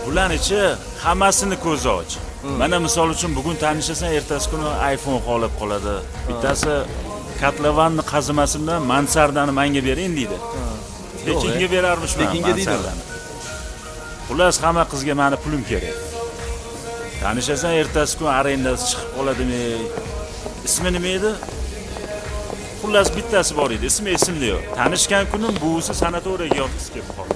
Ularnichi hammasini ko'zi och. Mana misol uchun bugun tanishasan, ertasi kuni iPhone qolib qoladi. Bittasi Katlavanni qazimasi bilan mansardani menga bering deydi. Tekinga berarmishman mansardani. Xullas hamma qizga meni pulim kerak. Tanishasan, ertasi kuni arendasi chiqib qoladimi? Ismi nima edi? Xullas bittasi bor edi, ismi esimda yo'q. Tanishgan kunim buvisi sanatoriyaga yotqizib kelib qoldi.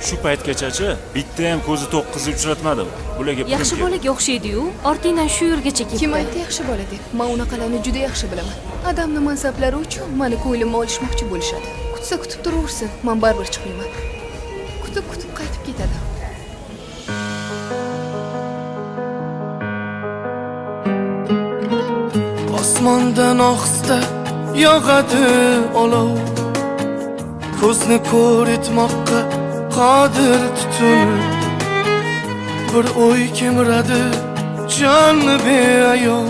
Shu paytgacha bitta ham ko'zi to'q qizni uchratmadim. Bularga pulim Yaxshi bolaga o'xshaydi-yu, ortingdan shu yergacha ketdi. Kim aytdi yaxshi bola deb? Men unaqalarni juda yaxshi bilaman. Odamning mansablari uchun meni ko'nglimni olishmoqchi bo'lishadi. Kutsa kutib turaversin, men baribir chiqmayman. Kutib qaytib ketadi. Osmondan ohista yog'adi olov, ko'zni ko'r etmoqqa qodir tutun. Bir o'y kemiradi jonni beayov.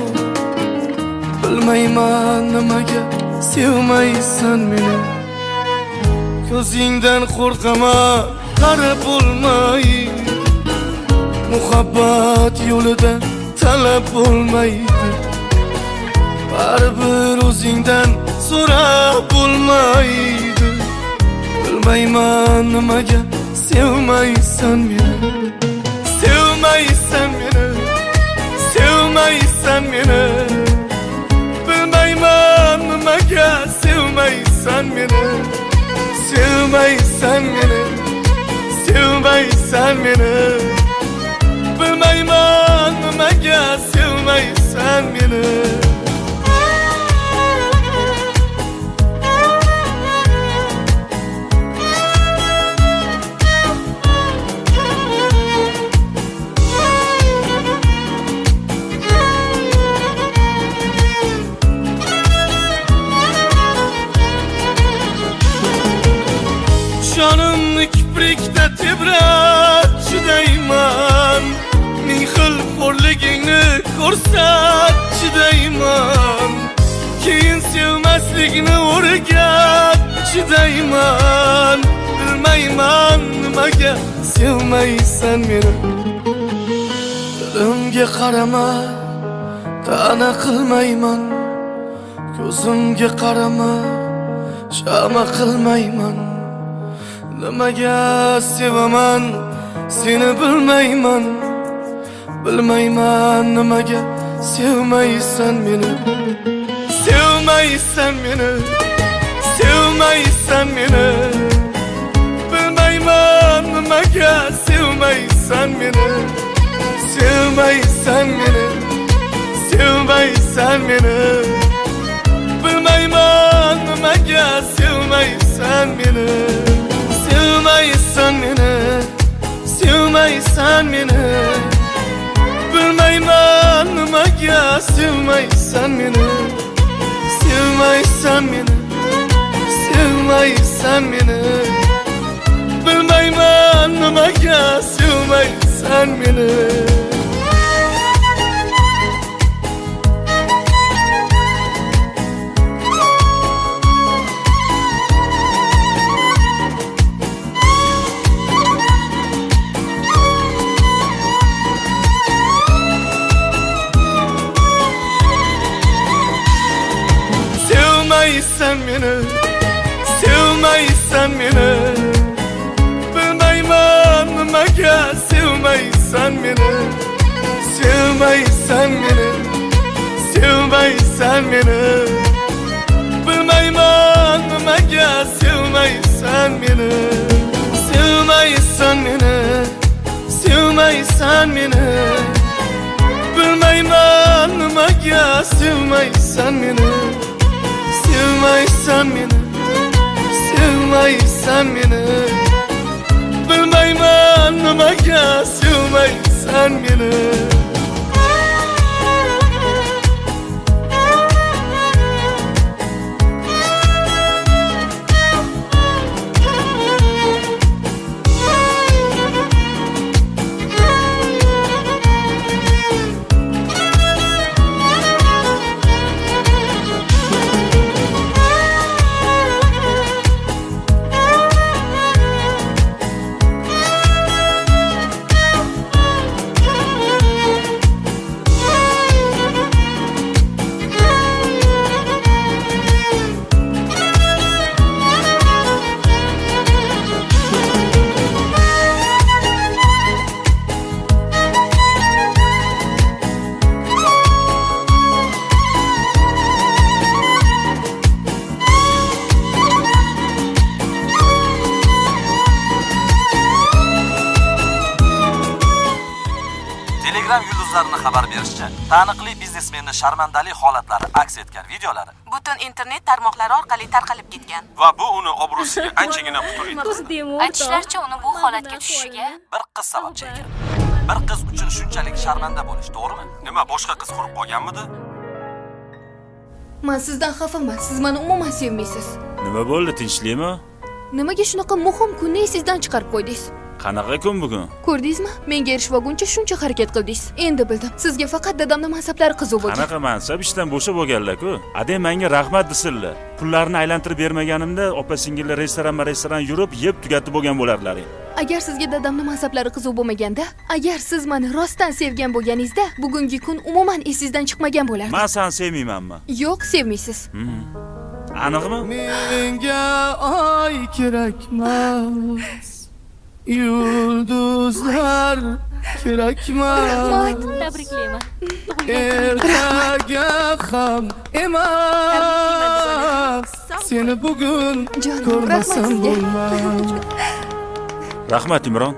Bilmayman nimaga sevmaysan meni. Ko'zingdan qo'rqaman, qarab bo'lmaydi. Muhabbat yo'lida talab bo'lmaydi. Baribir o'zingdan so'rab bo'lmaydi. Bilmayman nimaga sevmaysan meni. Sevmaysan meni, sevmaysan meni. Bilmayman nimaga sevmaysan meni. Sevmaysan meni, sevmaysan meni. Bilmayman nimaga sevmaysan meni. Canımni kiprikda tebrat chidayman. Ming xil xo'rligingni ko'rsat chidayman. Keyin sevmaslikni o'rgat chidayman. Bilmayman nimaga sevmaysan meni. Dilimga qarama, ta'na qilmayman. Ko'zimga qarama, shama qilmayman. Nimaga sevaman seni bilmayman. Bilmayman nimaga sevmaysan meni. Sevmaysan meni, sevmaysan meni. Bilmayman nimaga sevmaysan meni. Sevmaysan meni, sevmaysan meni. Bilmayman nimaga sevmaysan meni. Sevmaysan meni, sevmaysan meni. Bilmayman nimaga sevmaysan meni. Sevmaysan meni, sevmaysan meni. Bilmayman nimaga sevmaysan meni. Sevmaysan meni, sevmaysan meni. Bilmayman nimaga sevmaysan meni. Sevmaysan meni, sevmaysan meni. Bilmayman nimaga sevmaysan meni. Sevmaysan meni, sevmaysan meni. Bilmayman nimaga sevmaysan meni. Sevmaysan meni, sevmaysan meni. Bilmayman nimaga sevmaysan meni. nazarining xabar berishicha, taniqli biznesmenning sharmandali holatlari aks etgan videolari butun internet tarmoqlari orqali tarqalib ketgan. Va bu uni obro'siga anchagina putur yetkazdi. Aytishlaricha uni bu holatga tushishiga bir qiz sababchi ekan. Bir qiz uchun shunchalik sharmanda bo'lish, to'g'rimi? Nima boshqa qiz qurib qolganmidi? Men sizdan xafaman. Siz meni umuman sevmaysiz. Nima bo'ldi, tinchlikmi? Nimaga shunaqa muhim kunni esingizdan chiqarib qo'ydingiz? Qanaqa kun bugun? Ko'rdingizmi? Menga erishmaguncha shuncha harakat qildingiz. Endi bildim. Sizga faqat dadamning mansablari qiziq bo'lgan. Qanaqa mansab ishdan bo'shab bo'lganlar-ku. Adem menga rahmat desinlar. Pullarni aylantirib bermaganimda opa-singillar restoran yurib, yeb tugatib bo'lgan bo'larlaring. Agar sizga dadamning mansablari qiziq bo'lmaganda, agar siz meni rostdan sevgan bo'lganingizda, bugungi kun umuman esingizdan chiqmagan bo'lardi. Men seni sevmaymanmi? Yo'q, sevmaysiz. Aniqmi? Menga oy kerakmas, yulduzlar kerakmas, tabriklayman. ertaga ham emas. Seni bugun Jonim, ko'rmasam rahmat sizga. bo'lmas. Rahmat Imron.